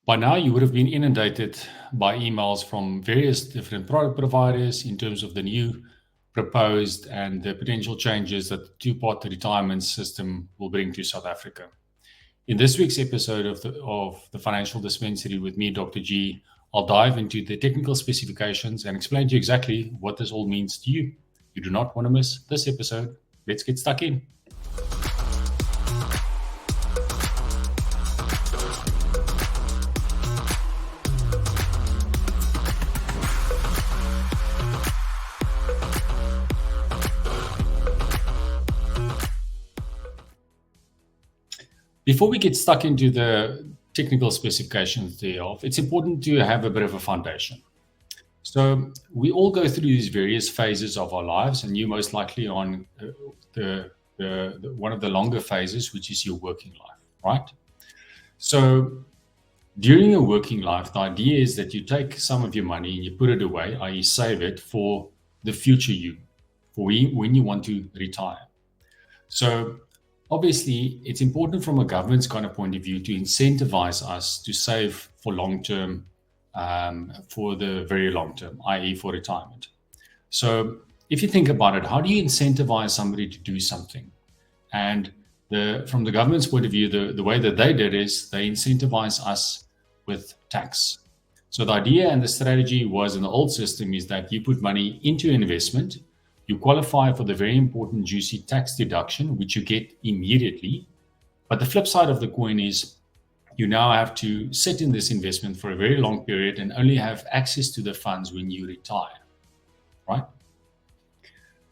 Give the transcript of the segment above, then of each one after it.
By now, you would have been inundated by emails from various different product providers in terms of the new proposed and the potential changes that the two-part retirement system will bring to South Africa. In this week's episode of the Financial Dispensary with me, Dr. G, I'll dive into the technical specifications and explain to you exactly what this all means to you. You do not want to miss this episode. Let's get stuck in. Before we get stuck into the technical specifications thereof, it's important to have a bit of a foundation. So we all go through these various phases of our lives, and you most likely on the one of the longer phases, which is your working life, right? So during your working life, the idea is that you take some of your money and you put it away, i.e. save it for the future you, for when you want to retire. So obviously, it's important from a government's kind of point of view to incentivize us to save for long term, for the very long term, i.e. for retirement. So if you think about it, how do you incentivize somebody to do something? And from the government's point of view, the way that they did is they incentivize us with tax. So the idea and the strategy was in the old system is that you put money into investment, you qualify for the very important juicy tax deduction, which you get immediately. But the flip side of the coin is you now have to sit in this investment for a very long period and only have access to the funds when you retire, right?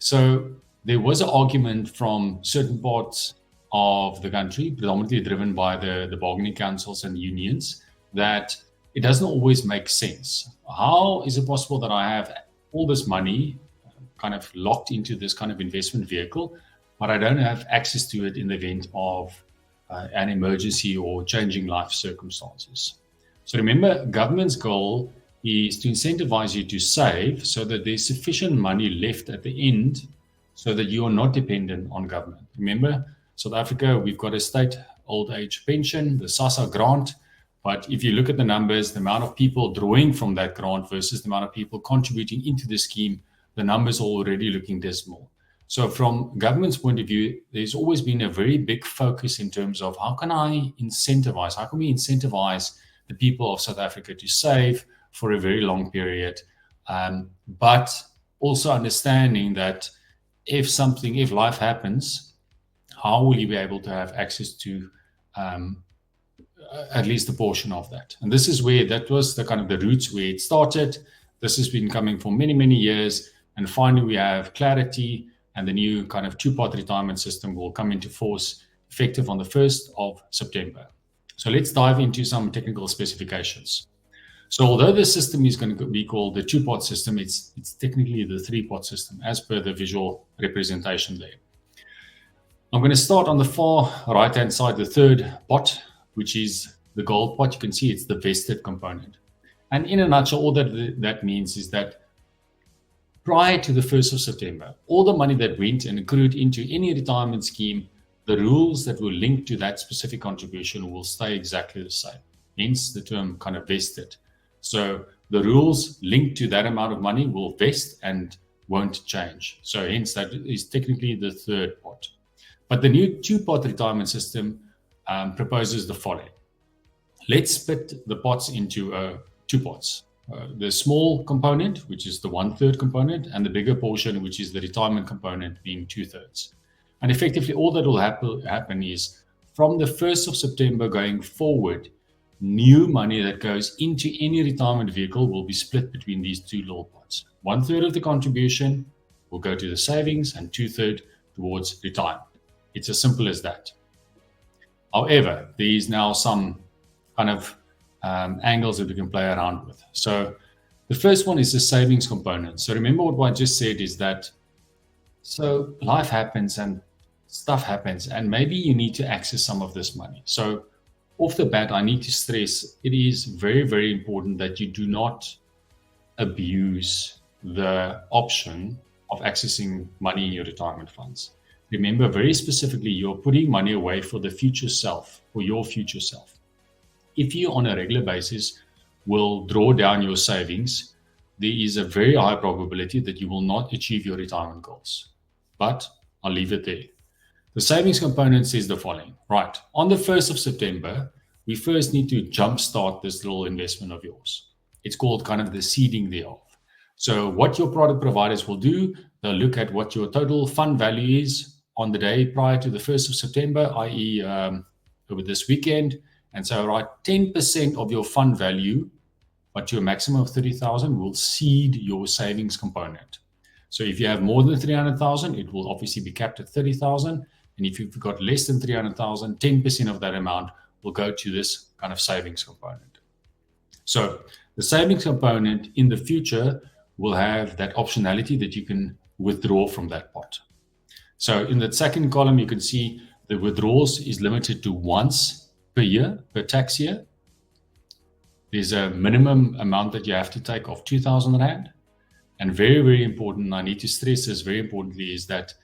So there was an argument from certain parts of the country, predominantly driven by the bargaining councils and unions, that it doesn't always make sense. How is it possible that I have all this money kind of locked into this kind of investment vehicle, but I don't have access to it in the event of an emergency or changing life circumstances? So remember, government's goal is to incentivize you to save so that there's sufficient money left at the end so that you are not dependent on government. Remember, South Africa, we've got a state old age pension, the SASSA grant, but if you look at the numbers, the amount of people drawing from that grant versus the amount of people contributing into the scheme, the numbers are already looking dismal. So from government's point of view, there's always been a very big focus in terms of how can we incentivize the people of South Africa to save for a very long period, but also understanding that if life happens, how will you be able to have access to at least a portion of that? And this is where that was the kind of the roots where it started. This has been coming for many, many years. And finally, we have clarity, and the new kind of two-part retirement system will come into force effective on the 1st of September. So let's dive into some technical specifications. So although the system is going to be called the two-part system, it's technically the three-part system as per the visual representation there. I'm going to start on the far right-hand side, the third pot, which is the gold pot. You can see it's the vested component. And in a nutshell, all that means is that prior to the 1st of September, all the money that went and accrued into any retirement scheme, the rules that were linked to that specific contribution will stay exactly the same. Hence the term kind of vested. So the rules linked to that amount of money will vest and won't change. So hence that is technically the third pot. But the new two-part retirement system proposes the following. Let's split the pots into two pots. The small component, which is the 1/3 component, and the bigger portion, which is the retirement component, being 2/3. And effectively, all that will happen is from the 1st of September going forward, new money that goes into any retirement vehicle will be split between these two little pots. 1/3 of the contribution will go to the savings and 2/3 towards retirement. It's as simple as that. However, there is now some kind of angles that we can play around with. So the first one is the savings component. So remember what I just said is that, so life happens and stuff happens, and maybe you need to access some of this money. So off the bat, I need to stress, it is very, very important that you do not abuse the option of accessing money in your retirement funds. Remember, very specifically, you're putting money away for the future self, for your future self. if you on a regular basis will draw down your savings, there is a very high probability that you will not achieve your retirement goals. But I'll leave it there. The savings component says the following. Right, on the 1st of September, we first need to jumpstart this little investment of yours. It's called kind of the seeding thereof. So what your product providers will do, they'll look at what your total fund value is on the day prior to the 1st of September, i.e. Over this weekend. And so, right, 10% of your fund value, but to a maximum of 30,000, will seed your savings component. So if you have more than 300,000, it will obviously be capped at 30,000. And if you've got less than 300,000, 10% of that amount will go to this kind of savings component. So the savings component in the future will have that optionality that you can withdraw from that pot. So in the second column, you can see the withdrawals is limited to once per year, per tax year. There's a minimum amount that you have to take of 2,000 Rand. And very, very important, I need to stress this very importantly, is that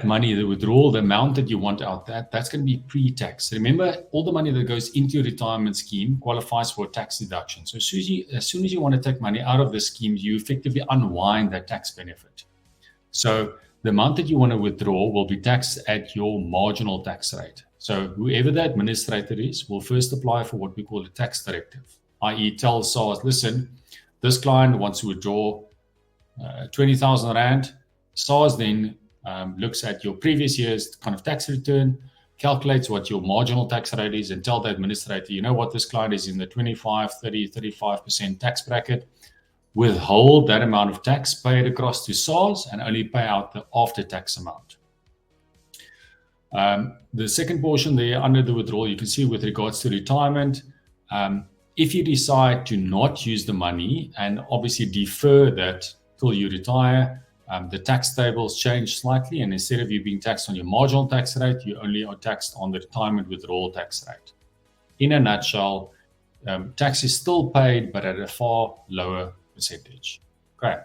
money, the withdrawal, the amount that you want out, that's going to be pre-tax. Remember, all the money that goes into your retirement scheme qualifies for a tax deduction. So as soon as you want to take money out of the scheme, you effectively unwind that tax benefit. So the amount that you want to withdraw will be taxed at your marginal tax rate. So whoever the administrator is will first apply for what we call a tax directive, i.e. tell SARS, listen, this client wants to withdraw 20,000 Rand. SARS then looks at your previous year's kind of tax return, calculates what your marginal tax rate is, and tell the administrator, you know what, this client is in the 25, 30, 35% tax bracket. Withhold that amount of tax, pay it across to SARS, and only pay out the after-tax amount. The second portion there under the withdrawal, you can see with regards to retirement, if you decide to not use the money and obviously defer that till you retire, the tax tables change slightly, and instead of you being taxed on your marginal tax rate, you only are taxed on the retirement withdrawal tax rate. In a nutshell, tax is still paid, but at a far lower percentage. Okay.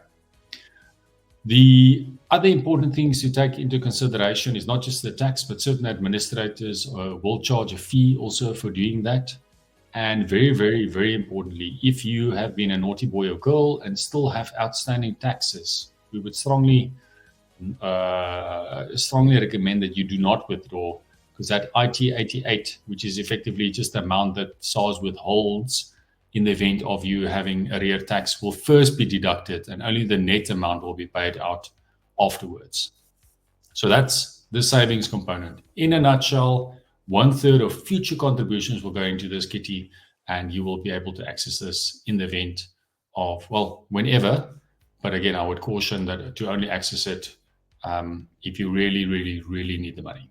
The other important things to take into consideration is not just the tax, but certain administrators will charge a fee also for doing that. And very, very, very importantly, if you have been a naughty boy or girl and still have outstanding taxes, we would strongly recommend that you do not withdraw, because that IT88, which is effectively just the amount that SARS withholds in the event of you having arrear tax, will first be deducted, and only the net amount will be paid out afterwards. So that's the savings component. In a nutshell, 1/3 of future contributions will go into this kitty, and you will be able to access this in the event of, well, whenever. But again, I would caution that to only access it if you really, really, really need the money.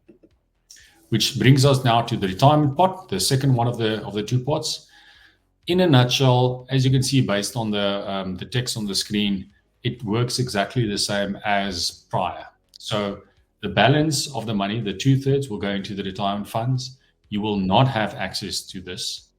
Which brings us now to the retirement pot, the second one of the two pots. In a nutshell, as you can see based on the text on the screen, it works exactly the same as prior. So the balance of the money, the 2/3, will go into the retirement funds. You will not have access to this.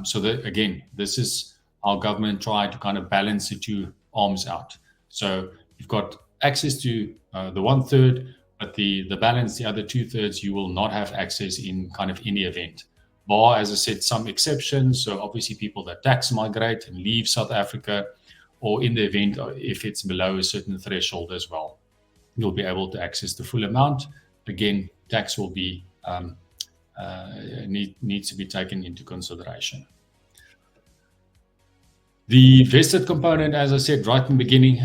So that, again, this is our government trying to kind of balance the two arms out. So you've got access to the 1/3, but the balance, the other 2/3, you will not have access in kind of any event. Bar, as I said, some exceptions. So obviously people that tax migrate and leave South Africa, or in the event if it's below a certain threshold as well, you'll be able to access the full amount. Again, tax will be needs to be taken into consideration. The vested component, as I said right in the beginning,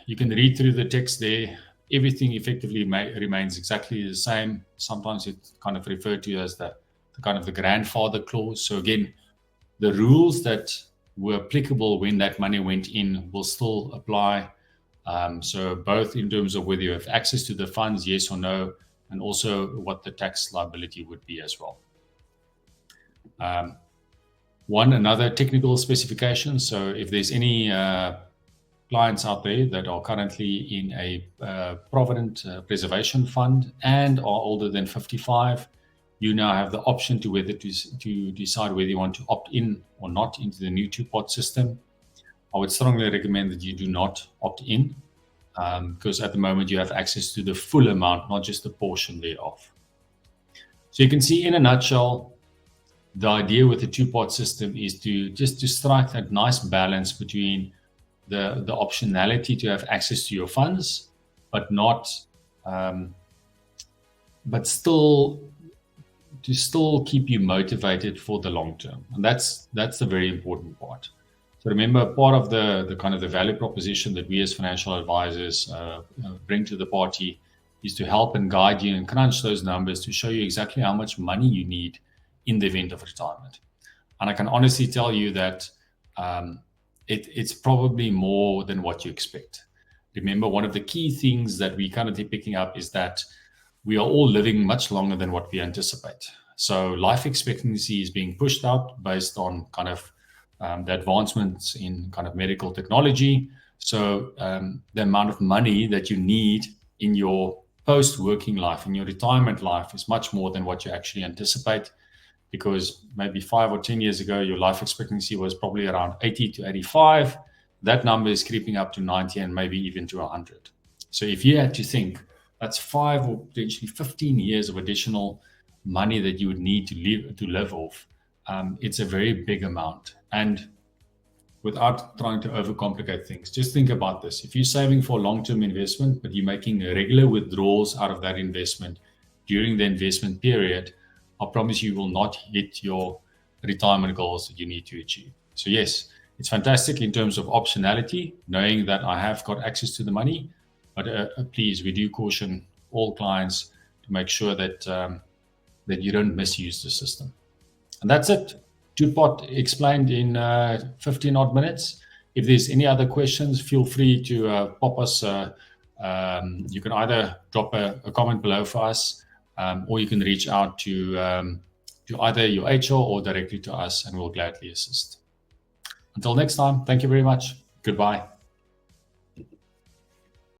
you can read through the text there. Everything effectively remains exactly the same. Sometimes it's kind of referred to as the kind of the grandfather clause. So again, the rules that were applicable when that money went in will still apply. So both in terms of whether you have access to the funds, yes or no, and also what the tax liability would be as well. Another technical specification. So if there's any clients out there that are currently in a provident preservation fund and are older than 55, you now have the option to decide whether you want to opt in or not into the new two-pot system. I would strongly recommend that you do not opt in, because at the moment you have access to the full amount, not just a portion thereof. So you can see in a nutshell, the idea with the two-part system is to just to strike that nice balance between the optionality to have access to your funds, but not um, but still to still keep you motivated for the long term. And that's the very important part. So remember, part of the kind of the value proposition that we as financial advisors bring to the party is to help and guide you and crunch those numbers to show you exactly how much money you need in the event of retirement. And I can honestly tell you that um, it's probably more than what you expect. Remember, one of the key things that we currently picking up is that we are all living much longer than what we anticipate. So life expectancy is being pushed out based on kind of the advancements in kind of medical technology. So the amount of money that you need in your post-working life, in your retirement life, is much more than what you actually anticipate. Because maybe 5 or 10 years ago, your life expectancy was probably around 80 to 85. That number is creeping up to 90 and maybe even to 100. So if you had to think, that's 5 or potentially 15 years of additional money that you would need to live off. It's a very big amount. And without trying to overcomplicate things, just think about this. If you're saving for a long-term investment, but you're making regular withdrawals out of that investment during the investment period, I promise you will not hit your retirement goals that you need to achieve. So yes, it's fantastic in terms of optionality, knowing that I have got access to the money. But please, we do caution all clients to make sure that that you don't misuse the system. And that's it. Two-pot explained in 15 odd minutes. If there's any other questions, feel free to pop us. You can either drop a comment below for us, or you can reach out to either your HR or directly to us, and we'll gladly assist. Until next time, thank you very much. Goodbye.